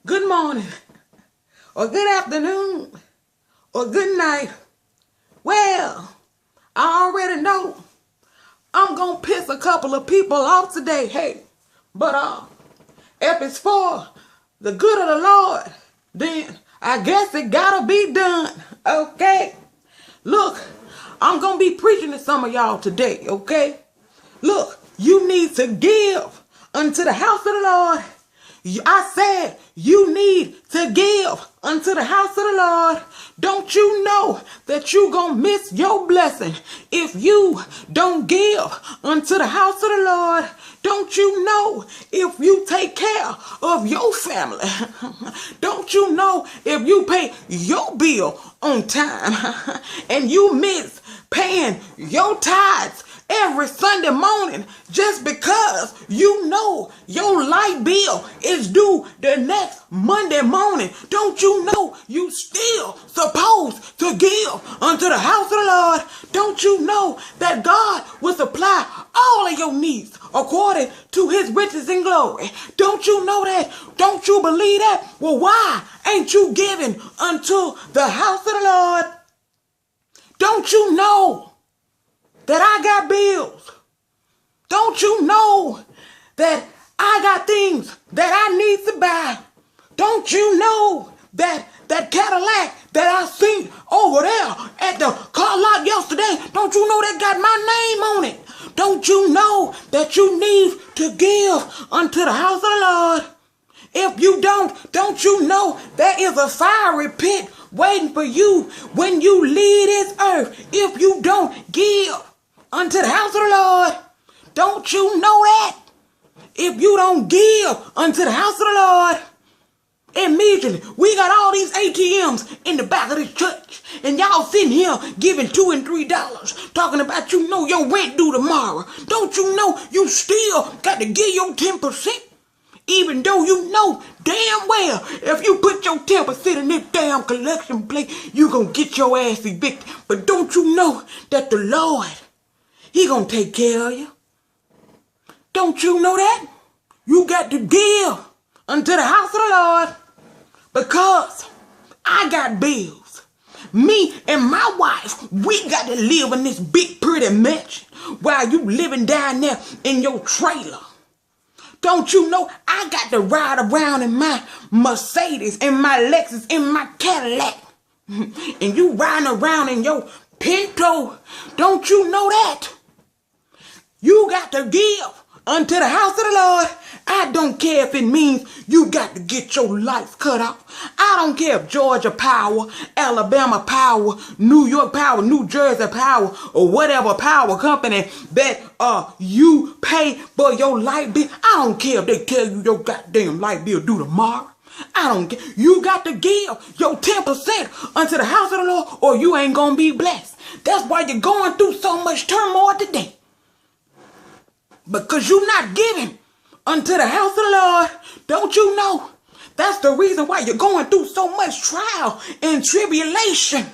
good morning, or good afternoon, or good night. Well, I already know I'm gonna piss a couple of people off today, hey. But if it's for the good of the Lord, then I guess it gotta be done, okay? Look, I'm gonna be preaching to some of y'all today, okay? Look, you need to give unto the house of the Lord. I said you need to give unto the house of the Lord. Don't you know that you gonna miss your blessing if you don't give unto the house of the Lord? Don't you know if you take care of your family? Don't you know if you pay your bill on time and you miss paying your tithes every Sunday morning just because you know your light bill is due the next Monday morning? Don't you know you still supposed to give unto the house of the Lord? Don't you know that God will supply all of your needs according to his riches and glory? Don't you know that? Don't you believe that? Well, why ain't you giving unto the house of the Lord? Don't you know that I got bills? Don't you know that I got things that I need to buy? Don't you know that Cadillac that I seen over there at the car lot yesterday, don't you know that got my name on it? Don't you know that you need to give unto the house of the Lord? If you don't you know there is a fiery pit waiting for you when you leave this earth if you don't give unto the house of the Lord? Don't you know that? If you don't give unto the house of the Lord, immediately we got all these ATMs in the back of this church, and y'all sitting here giving $2 and $3, talking about you know your rent due tomorrow. Don't you know you still got to give your 10%? Even though you know damn well if you put your 10% in this damn collection plate, you gonna get your ass evicted. But don't you know that the Lord, he gonna take care of you? Don't you know that? You got to give unto the house of the Lord because I got bills. Me and my wife, we got to live in this big pretty mansion while you living down there in your trailer. Don't you know I got to ride around in my Mercedes, in my Lexus, in my Cadillac, and you riding around in your Pinto? Don't you know that? You got to give unto the house of the Lord. I don't care if it means you got to get your lights cut off. I don't care if Georgia Power, Alabama Power, New York Power, New Jersey Power, or whatever power company that you pay for your light bill. I don't care if they tell you your goddamn light bill due tomorrow. I don't care. You got to give your 10% unto the house of the Lord or you ain't going to be blessed. That's why you're going through so much turmoil today. Because you're not giving unto the house of the Lord. Don't you know? That's the reason why you're going through so much trial and tribulation.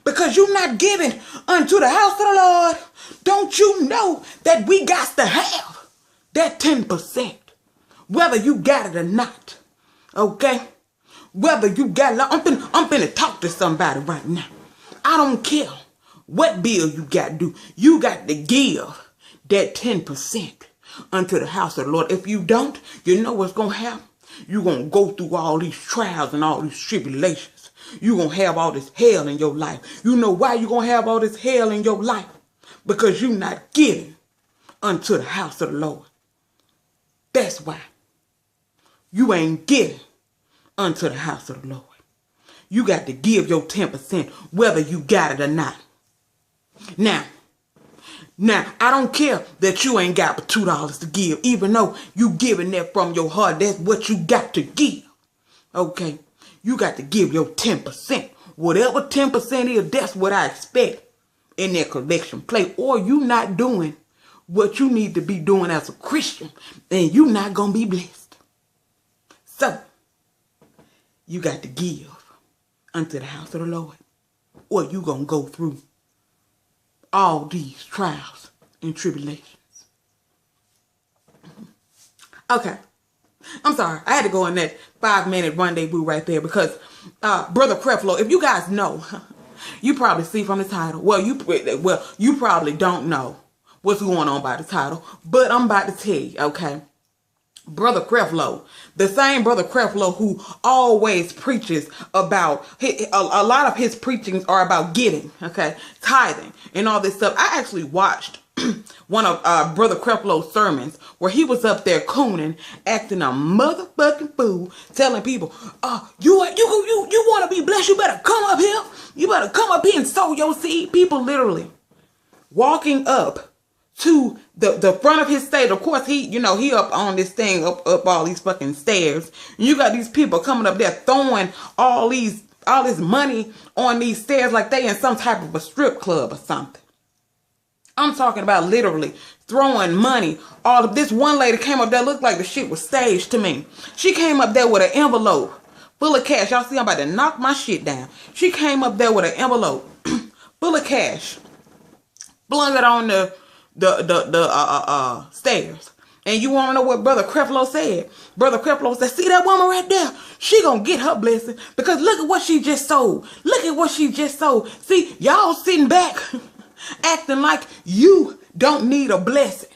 Because you're not giving unto the house of the Lord. Don't you know that we got to have that 10%? Whether you got it or not. Okay? Whether you got it. I'm finna talk to somebody right now. I don't care what bill you got to do. You got to give that 10% unto the house of the Lord. If you don't, you know what's going to happen? You're going to go through all these trials and all these tribulations. You're going to have all this hell in your life. You know why you're going to have all this hell in your life? Because you're not giving unto the house of the Lord. That's why. You ain't giving unto the house of the Lord. You got to give your 10% whether you got it or not. Now, I don't care that you ain't got but $2 to give, even though you giving that from your heart. That's what you got to give. Okay? You got to give your 10%. Whatever 10% is, that's what I expect in that collection plate. Or you not doing what you need to be doing as a Christian, then you not going to be blessed. So, you got to give unto the house of the Lord. Or you going to go through all these trials and tribulations. Okay. I'm sorry. I had to go in that 5-minute rendezvous right there because Brother Creflo, if you guys know, you probably see from the title. Well, you probably don't know what's going on by the title, but I'm about to tell you, okay? Brother Creflo, the same Brother Creflo who always preaches about, a lot of his preachings are about giving, okay, tithing and all this stuff. I actually watched one of Brother Creflo's sermons where he was up there cooning, acting a motherfucking fool, telling people, you want to be blessed, you better come up here. You better come up here and sow your seed. People literally walking up to the front of his stage. Of course, he up on this thing, up all these fucking stairs. And you got these people coming up there throwing all this money on these stairs like they in some type of a strip club or something. I'm talking about literally throwing money. All of this one lady came up there, looked like the shit was staged to me. She came up there with an envelope full of cash. Y'all see, I'm about to knock my shit down. She came up there with an envelope full of cash, flung it on the stairs. And you want to know what Brother Creflo said? Brother Creflo said, see that woman right there? She gonna get her blessing because look at what she just sold. Look at what she just sold. See, y'all sitting back acting like you don't need a blessing.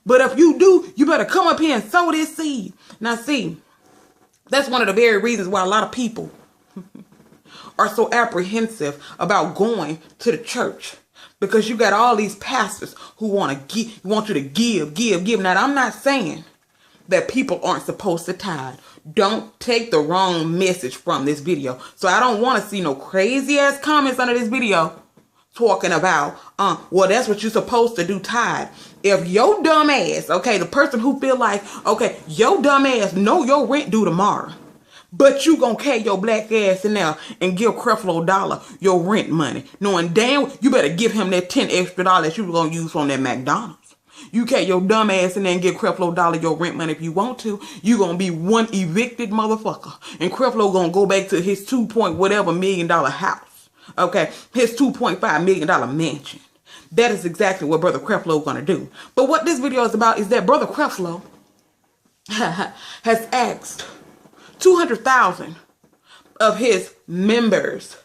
But if you do, you better come up here and sow this seed. Now see, that's one of the very reasons why a lot of people are so apprehensive about going to the church. Because you got all these pastors who want you to give. Now, I'm not saying that people aren't supposed to tithe. Don't take the wrong message from this video. So I don't want to see no crazy ass comments under this video talking about, well, that's what you're supposed to do, tithe. If your dumb ass, okay, the person who feel like, okay, your dumb ass know your rent due tomorrow, but you gonna carry your black ass in there and give Creflo dollar your rent money, knowing damn you better give him that $10 extra that you were gonna use from that McDonald's. You carry your dumb ass in there and give Creflo dollar your rent money if you want to. You gonna be one evicted motherfucker, and Creflo gonna go back to his $2 million house, okay, his $2.5 million mansion. That is exactly what Brother Creflo gonna do. But what this video is about is that Brother Creflo has asked 200,000 of his members,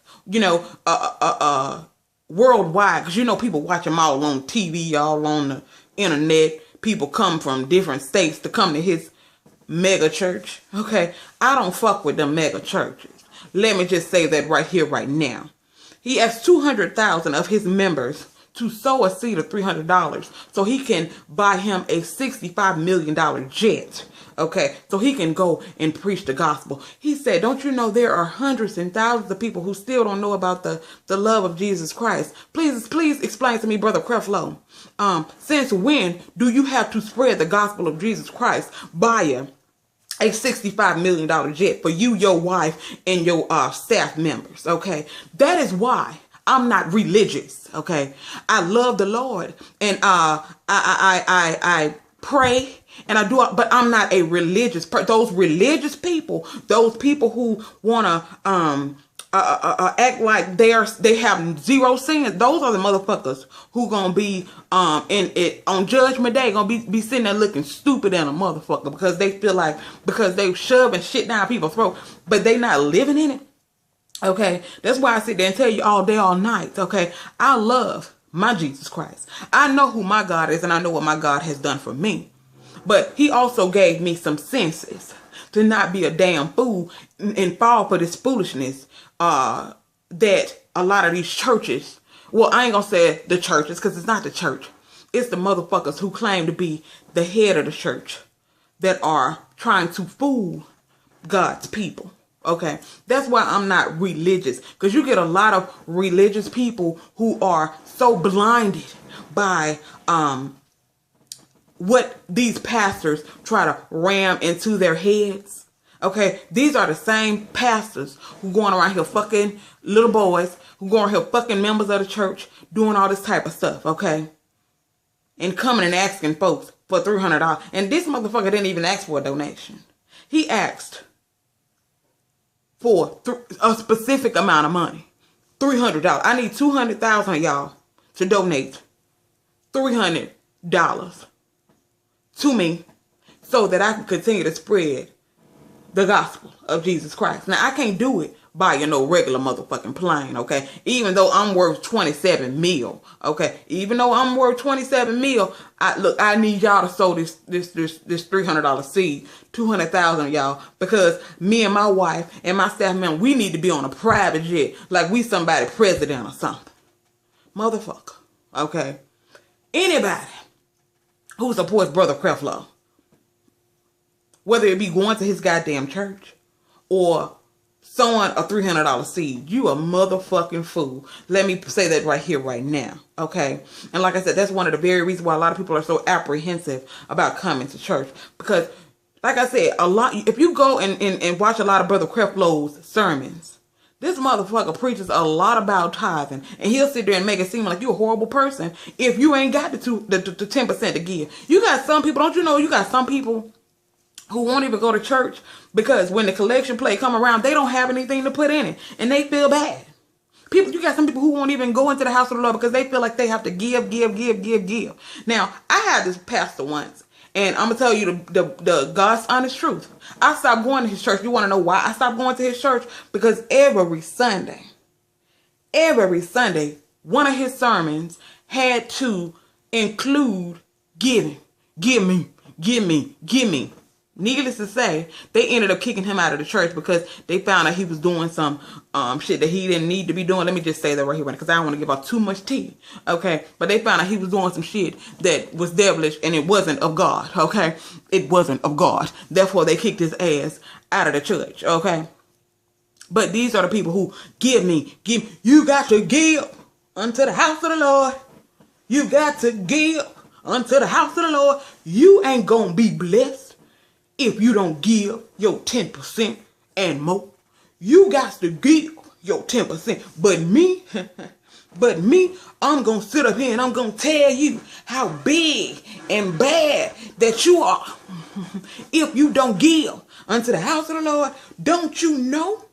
worldwide, because people watch him all on TV, all on the internet. People come from different states to come to his mega church. Okay, I don't fuck with them mega churches. Let me just say that right here, right now. He asked 200,000 of his members to sow a seed of $300 so he can buy him a $65 million jet. Okay, so he can go and preach the gospel. He said, don't you know there are hundreds and thousands of people who still don't know about the love of Jesus Christ? Please explain to me, Brother Creflo. Since when do you have to spread the gospel of Jesus Christ via a $65 million jet for you, your wife, and your staff members? Okay, that is why I'm not religious. Okay, I love the Lord, and I pray. And I do, but I'm not a religious person. Those religious people, those people who want to act like they have zero sins, those are the motherfuckers who gonna be on Judgment Day gonna be sitting there looking stupid and a motherfucker because they feel like, because they shoving shit down people's throat, but they not living in it. Okay, that's why I sit there and tell you all day, all night. Okay, I love my Jesus Christ. I know who my God is, and I know what my God has done for me. But he also gave me some senses to not be a damn fool and fall for this foolishness that a lot of these churches, well, I ain't gonna say the churches because it's not the church. It's the motherfuckers who claim to be the head of the church that are trying to fool God's people. Okay, that's why I'm not religious, because you get a lot of religious people who are so blinded by what these pastors try to ram into their heads. Okay, these are the same pastors who going around here fucking little boys, who going around here fucking members of the church, doing all this type of stuff. Okay, and coming and asking folks for $300. And this motherfucker didn't even ask for a donation. He asked for a specific amount of money, $300. I need 200,000 of y'all to donate $300 to me so that I can continue to spread the gospel of Jesus Christ. Now, I can't do it by regular motherfucking plane, okay? Even though I'm worth 27 mil, okay? Even though I'm worth 27 mil, I need y'all to sow this $300 seed, 200,000 of y'all, because me and my wife and my staff member, we need to be on a private jet, like we somebody president or something, motherfucker, okay? Anybody who supports Brother Creflo, whether it be going to his goddamn church or sowing a $300 seed, you a motherfucking fool. Let me say that right here, right now. Okay. And like I said, that's one of the very reasons why a lot of people are so apprehensive about coming to church. Because, like I said, if you go and watch a lot of Brother Creflo's sermons, this motherfucker preaches a lot about tithing. And he'll sit there and make it seem like you're a horrible person if you ain't got the 10% to give. You got some people, don't you know, you got some people who won't even go to church because when the collection plate come around, they don't have anything to put in it and they feel bad. You got some people who won't even go into the house of the Lord because they feel like they have to give. Now, I had this pastor once, and I'm gonna tell you the God's honest truth. I stopped going to his church. You want to know why I stopped going to his church? Because every Sunday, one of his sermons had to include giving. Give me. Needless to say, they ended up kicking him out of the church because they found out he was doing some shit that he didn't need to be doing. Let me just say that right here, because I don't want to give out too much tea, okay? But they found out he was doing some shit that was devilish, and it wasn't of God, okay? It wasn't of God. Therefore, they kicked his ass out of the church, okay? But these are the people who give. You got to give unto the house of the Lord. You got to give unto the house of the Lord. You ain't gonna be blessed if you don't give your 10% and more. You got to give your 10%. But me, I'm going to sit up here and I'm going to tell you how big and bad that you are. If you don't give unto the house of the Lord, don't you know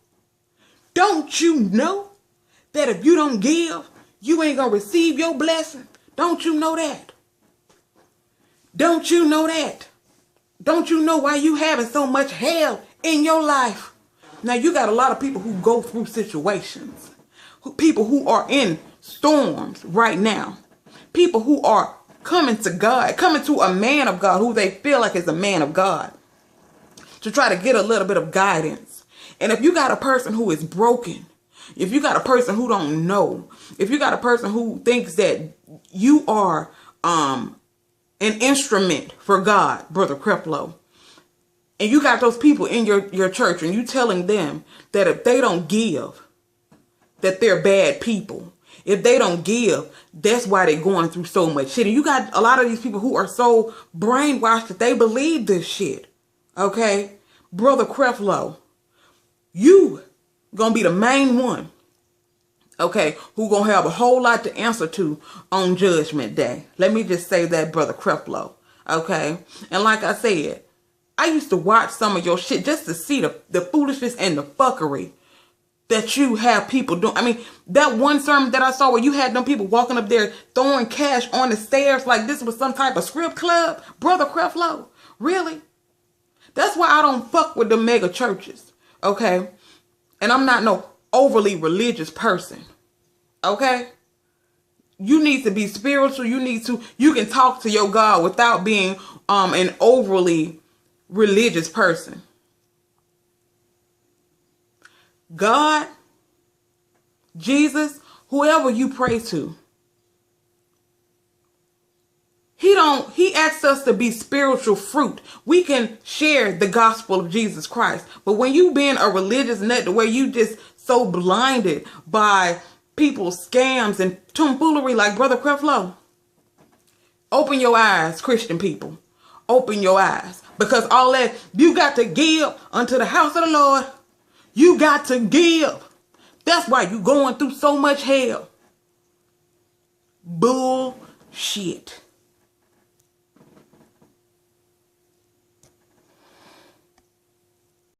that if you don't give, you ain't going to receive your blessing? Don't you know that? Don't you know that? Don't you know why you having so much hell in your life? Now, you got a lot of people who go through situations. People who are in storms right now. People who are coming to God, coming to a man of God who they feel like is a man of God, to try to get a little bit of guidance. And if you got a person who is broken, if you got a person who don't know, if you got a person who thinks that you are an instrument for God, Brother Creflo, and you got those people in your church and you telling them that if they don't give, that they're bad people. If they don't give, that's why they're going through so much shit. And you got a lot of these people who are so brainwashed that they believe this shit. Okay? Brother Creflo, you gonna be the main one, okay, who gonna have a whole lot to answer to on Judgment Day. Let me just say that, Brother Creflo, okay? And like I said, I used to watch some of your shit just to see the foolishness and the fuckery that you have people doing. I mean, that one sermon that I saw where you had them people walking up there throwing cash on the stairs like this was some type of script club. Brother Creflo, really? That's why I don't fuck with the mega churches, okay? And I'm not no overly religious person, okay? You need to be spiritual. You can talk to your God without being an overly religious person. God, Jesus, whoever you pray to, he asks us to be spiritual fruit. We can share the gospel of Jesus Christ. But when you being a religious nut, the way you just so blinded by people's scams and tomfoolery like Brother Creflo, open your eyes, Christian people. Open your eyes. Because all that, you got to give unto the house of the Lord. You got to give. That's why you going through so much hell. Bullshit.